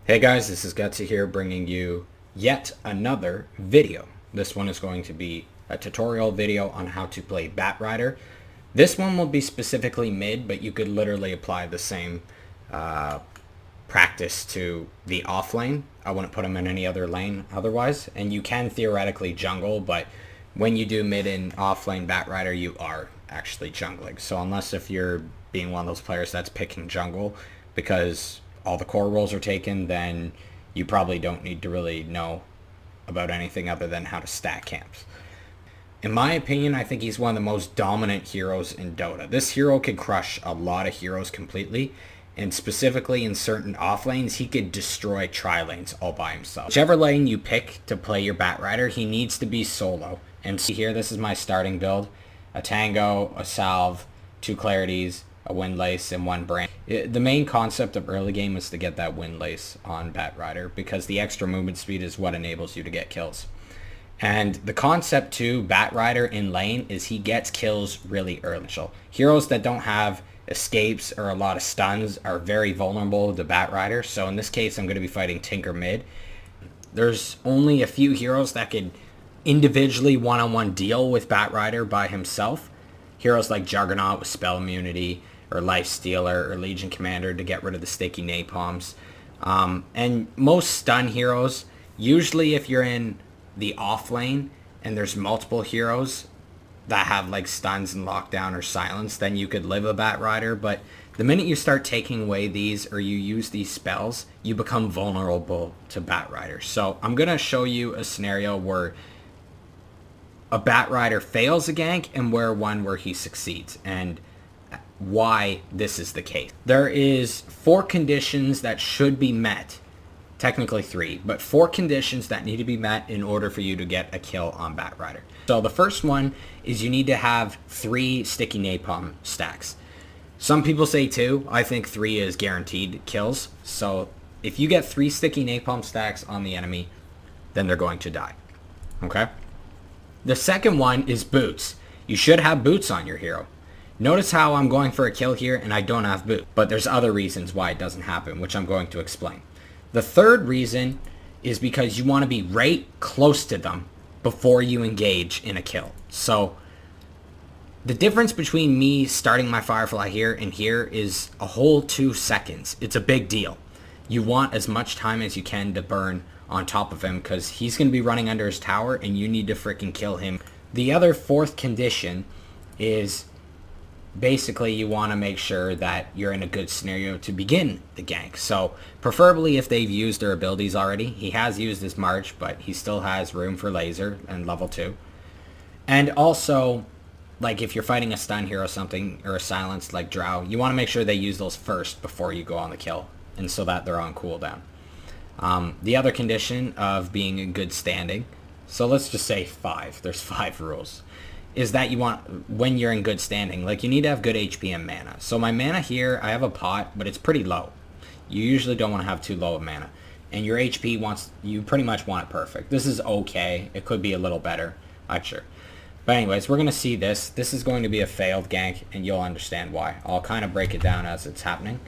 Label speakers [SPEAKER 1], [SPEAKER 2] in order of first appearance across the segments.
[SPEAKER 1] Hey guys, this is Gutsy here bringing you yet another video. This one is going to be a tutorial video on how to play Batrider. This one will be specifically mid, but you could literally apply the same practice to the off lane. I wouldn't put him in any other lane otherwise, and you can theoretically jungle, but when you do mid and off lane Batrider, you are actually jungling. So unless if you're being one of those players that's picking jungle because all the core roles are taken, then you probably don't need to really know about anything other than how to stack camps. In my opinion, I think he's one of the most dominant heroes in Dota. This hero could crush a lot of heroes completely, and specifically in certain off lanes, he could destroy tri lanes all by himself. Whichever lane you pick to play your Batrider, he needs to be solo. And see here, this is my starting build. A Tango, a Salve, 2 Clarities, a Windlace, and 1 Brand. The main concept of early game is to get that Windlace on Batrider because the extra movement speed is what enables you to get kills. And the concept to Batrider in lane is he gets kills really early. Heroes that don't have escapes or a lot of stuns are very vulnerable to Batrider. So in this case, I'm going to be fighting Tinker mid. There's only a few heroes that could individually one-on-one deal with Batrider by himself. Heroes like Juggernaut with spell immunity, or Lifestealer, or Legion Commander to get rid of the sticky napalms. And most stun heroes, usually if you're in the off lane and there's multiple heroes that have like stuns and lockdown or silence, then you could live a Batrider. But the minute you start taking away these or you use these spells, you become vulnerable to Batrider. So I'm going to show you a scenario where a Batrider fails a gank and where he succeeds, and why this is the case. There is 4 conditions that should be met. Technically 3, but 4 conditions that need to be met in order for you to get a kill on Batrider. So the first one is you need to have 3 sticky napalm stacks. Some people say 2. I think 3 is guaranteed kills. So if you get 3 sticky napalm stacks on the enemy, then they're going to die. Okay? The second one is boots. You should have boots on your hero. Notice how I'm going for a kill here and I don't have boots, but there's other reasons why it doesn't happen, which I'm going to explain. The third reason is because you want to be right close to them before you engage in a kill. So the difference between me starting my Firefly here and here is a whole 2 seconds. It's a big deal. You want as much time as you can to burn on top of him because he's going to be running under his tower and you need to freaking kill him. The other 4th condition is basically you want to make sure that you're in a good scenario to begin the gank. So preferably if they've used their abilities already. He has used his March, but he still has room for laser and level 2. And also, like if you're fighting a stun hero or something, or a silence like Drow, you want to make sure they use those first before you go on the kill, and so that they're on cooldown. The other condition of being in good standing, so let's just say 5, there's 5 rules, is that you want, when you're in good standing, like you need to have good HP and mana. So my mana here, I have a pot, but it's pretty low. You usually don't want to have too low of mana. And your HP you pretty much want it perfect. This is okay. It could be a little better. Not sure. But anyways, we're going to see this. This is going to be a failed gank, and you'll understand why. I'll kind of break it down as it's happening.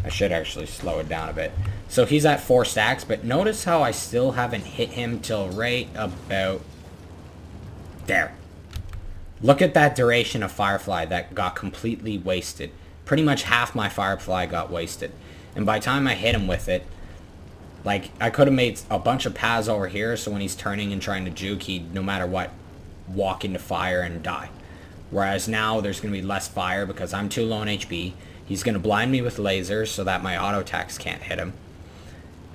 [SPEAKER 1] I should actually slow it down a bit. So he's at 4 stacks, but notice how I still haven't hit him till right about there. Look at that duration of Firefly that got completely wasted. Pretty much half my Firefly got wasted. And by the time I hit him with it, like I could have made a bunch of paths over here so when he's turning and trying to juke, he'd no matter what walk into fire and die. Whereas now there's going to be less fire because I'm too low on HP. He's going to blind me with lasers so that my auto attacks can't hit him.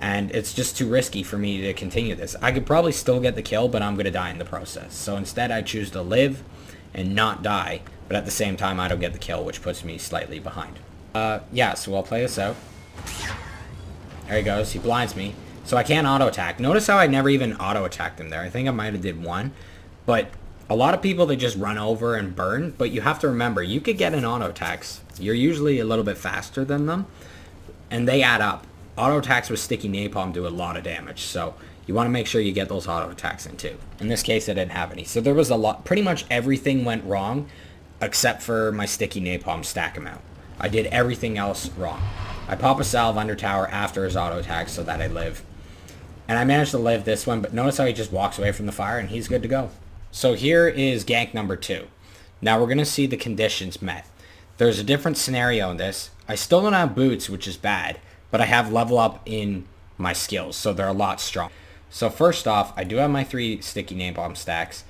[SPEAKER 1] And it's just too risky for me to continue this. I could probably still get the kill, but I'm going to die in the process. So instead I choose to live and not die, but at the same time I don't get the kill, which puts me slightly behind. Yeah, so I'll play this out. There he goes. He blinds me. So I can't auto attack. Notice how I never even auto attacked him there. I think I might have did 1. But a lot of people, they just run over and burn. But you have to remember, you could get an auto attacks. You're usually a little bit faster than them. And they add up. Auto attacks with sticky napalm do a lot of damage. So you want to make sure you get those auto attacks in too. In this case, I didn't have any. So there was a lot. Pretty much everything went wrong except for my sticky napalm stack amount. I did everything else wrong. I pop a salve under tower after his auto attack so that I live. And I managed to live this one, but notice how he just walks away from the fire and he's good to go. So here is gank number 2. Now we're going to see the conditions met. There's a different scenario in this. I still don't have boots, which is bad, but I have level up in my skills, so they're a lot stronger. So first off, I do have my 3 sticky napalm stacks.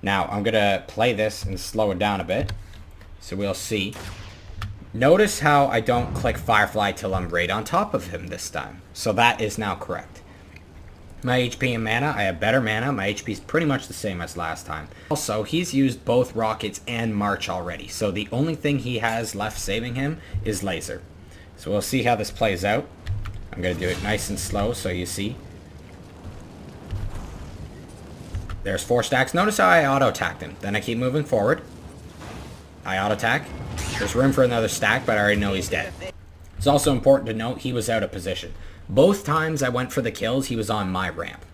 [SPEAKER 1] Now I'm going to play this and slow it down a bit, so we'll see. Notice how I don't click Firefly till I'm right on top of him this time. So that is now correct. My HP and mana, I have better mana. My HP is pretty much the same as last time. Also, he's used both rockets and march already. So the only thing he has left saving him is laser. So we'll see how this plays out. I'm going to do it nice and slow so you see. There's 4 stacks. Notice how I auto-attacked him. Then I keep moving forward. I auto-attack. There's room for another stack, but I already know he's dead. It's also important to note he was out of position. Both times I went for the kills, he was on my ramp.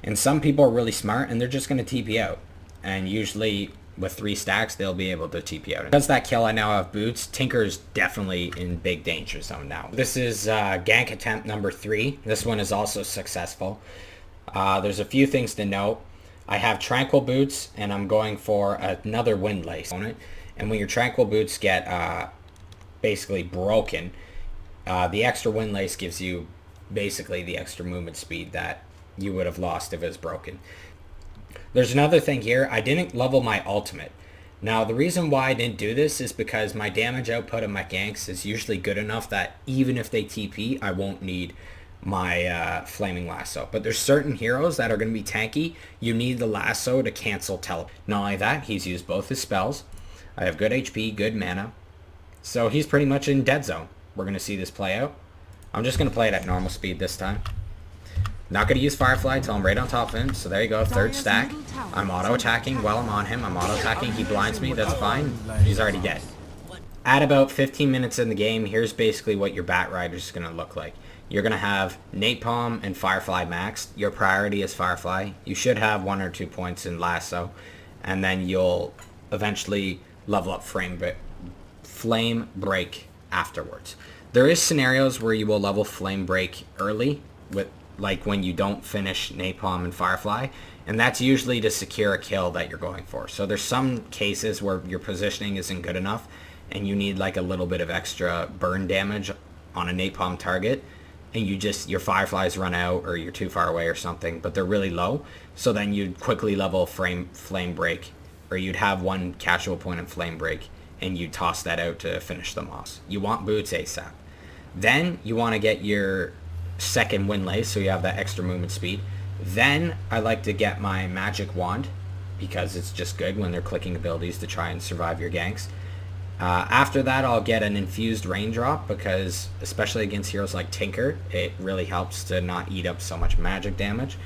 [SPEAKER 1] And some people are really smart and they're just going to TP out. And usually with 3 stacks, they'll be able to TP out. Because that kill, I now have boots. Tinker's definitely in big danger zone now. This is gank attempt number 3. This one is also successful. There's a few things to note. I have tranquil boots and I'm going for another wind lace on it. And when your tranquil boots get basically broken, the extra wind lace gives you basically the extra movement speed that you would have lost if it was broken. There's another thing here. I didn't level my ultimate. Now the reason why I didn't do this is because my damage output of my ganks is usually good enough that even if they TP, I won't need my flaming lasso. But there's certain heroes that are going to be tanky. You need the lasso to cancel teleport. Not only that, he's used both his spells. I have good HP, good mana. So he's pretty much in dead zone. We're going to see this play out. I'm just going to play it at normal speed this time. Not going to use Firefly until I'm right on top of him. So there you go, 3rd stack. I'm auto-attacking while I'm on him. I'm auto-attacking. He blinds me. That's fine. He's already dead. At about 15 minutes in the game, here's basically what your Batrider is going to look like. You're going to have Napalm and Firefly maxed. Your priority is Firefly. You should have 1 or 2 points in Lasso. And then you'll eventually level up Flame Break afterwards. There is scenarios where you will level Flame Break early, with like when you don't finish Napalm and Firefly, and that's usually to secure a kill that you're going for. So there's some cases where your positioning isn't good enough and you need like a little bit of extra burn damage on a Napalm target, and your Fireflies run out or you're too far away or something, but they're really low. So then you'd quickly level Flame Break, or you'd have 1 casual point in Flame Break and you toss that out to finish them off. You want boots ASAP. Then you want to get your 2nd wind lace so you have that extra movement speed. Then I like to get my magic wand because it's just good when they're clicking abilities to try and survive your ganks. After that, I'll get an infused raindrop because especially against heroes like Tinker, it really helps to not eat up so much magic damage.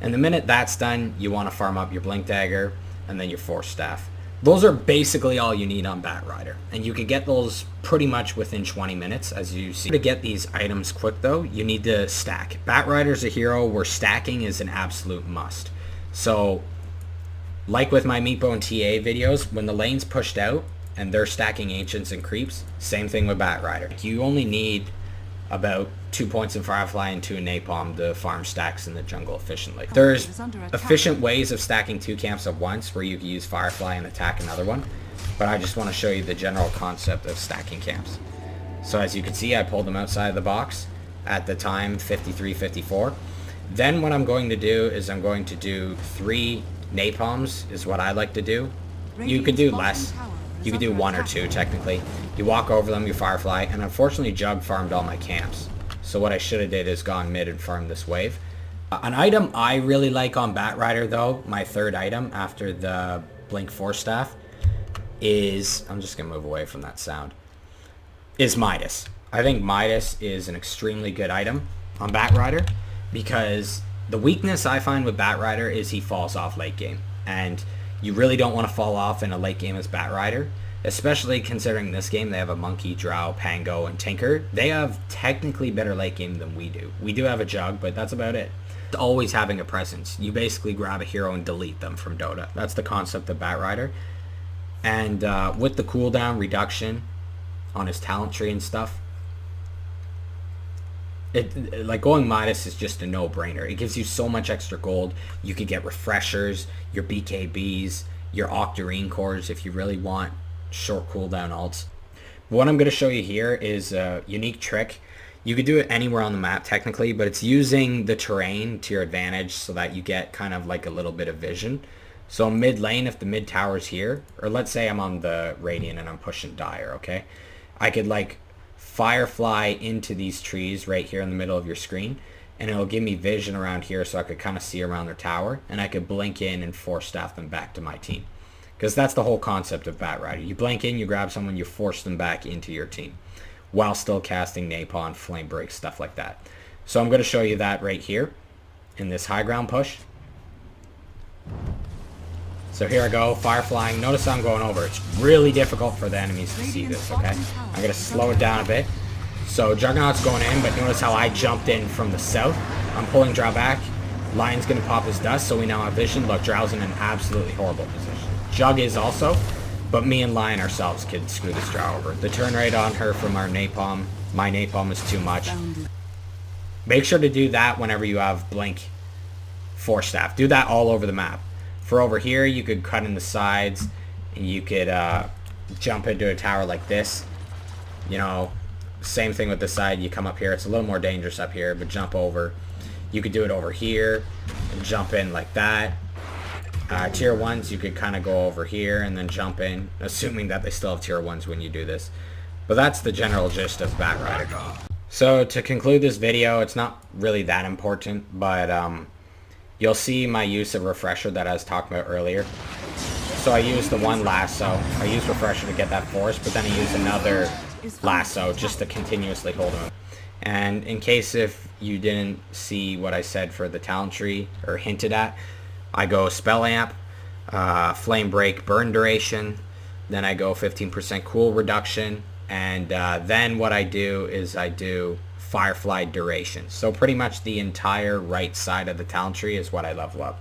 [SPEAKER 1] And the minute that's done, you want to farm up your blink dagger and then your force staff. Those are basically all you need on Batrider, and you can get those pretty much within 20 minutes, as you see. To get these items quick though, you need to stack. Batrider's a hero where stacking is an absolute must. So, like with my Meepo and TA videos, when the lane's pushed out and they're stacking Ancients and Creeps, same thing with Batrider. You only need about 2 points in Firefly and 2 in Napalm to farm stacks in the jungle efficiently. There's efficient ways of stacking 2 camps at once where you can use Firefly and attack another one, but I just want to show you the general concept of stacking camps. So as you can see, I pulled them outside of the box at the time 53-54. Then what I'm going to do is I'm going to do 3 Napalms is what I like to do. You could do less. You could do 1 or 2 technically. You walk over them, you Firefly, and unfortunately Jug farmed all my camps. So what I should have did is gone mid and farmed this wave. An item I really like on Batrider though, my 3rd item after the Blink Force Staff, is, I'm just going to move away from that sound, is Midas. I think Midas is an extremely good item on Batrider because the weakness I find with Batrider is he falls off late game. And you really don't want to fall off in a late game as Batrider, especially considering this game they have a Monkey, Drow, Pango, and Tinker. They have technically better late game than we do. We do have a Jug, but that's about it. Always having a presence. You basically grab a hero and delete them from Dota. That's the concept of Batrider. And with the cooldown reduction on his talent tree and stuff, like going Midas is just a no-brainer. It gives you so much extra gold. You could get refreshers, your BKBs, your Octarine cores if you really want short cooldown ults. What I'm going to show you here is a unique trick. You could do it anywhere on the map technically, but it's using the terrain to your advantage so that you get kind of like a little bit of vision. So mid lane, if the mid tower's here, or let's say I'm on the Radiant and I'm pushing Dire, okay? I could like firefly into these trees right here in the middle of your screen, and it'll give me vision around here so I could kind of see around their tower, and I could blink in and force staff them back to my team. Because that's the whole concept of Batrider. You blink in, you grab someone, you force them back into your team while still casting Napalm, Flame Break, stuff like that. So I'm going to show you that right here in this high ground push. So here I go, fireflying. Notice I'm going over. It's really difficult for the enemies to see this, okay? I'm going to slow it down a bit. So Juggernaut's going in, but notice how I jumped in from the south. I'm pulling Drow back. Lion's going to pop his dust, so we now have vision. Look, Drow's in an absolutely horrible position. Jug is also, but me and Lion ourselves could screw this Drow over. The turn rate on her from our Napalm, my Napalm is too much. Make sure to do that whenever you have Blink Force Staff. Do that all over the map. For over here, you could cut in the sides, and you could jump into a tower like this. You know, same thing with the side. You come up here. It's a little more dangerous up here, but jump over. You could do it over here and jump in like that. Tier 1s, you could kind of go over here and then jump in, assuming that they still have tier 1s when you do this. But that's the general gist of Batrider. So to conclude this video, it's not really that important, but you'll see my use of Refresher that I was talking about earlier. So I used the one lasso. I used Refresher to get that force, but then I used another lasso just to continuously hold him. And in case if you didn't see what I said for the talent tree, or hinted at, I go Spell Amp, Flame Break, Burn Duration, then I go 15% cool reduction, and then what I do is I do Firefly Duration. So pretty much the entire right side of the talent tree is what I level up.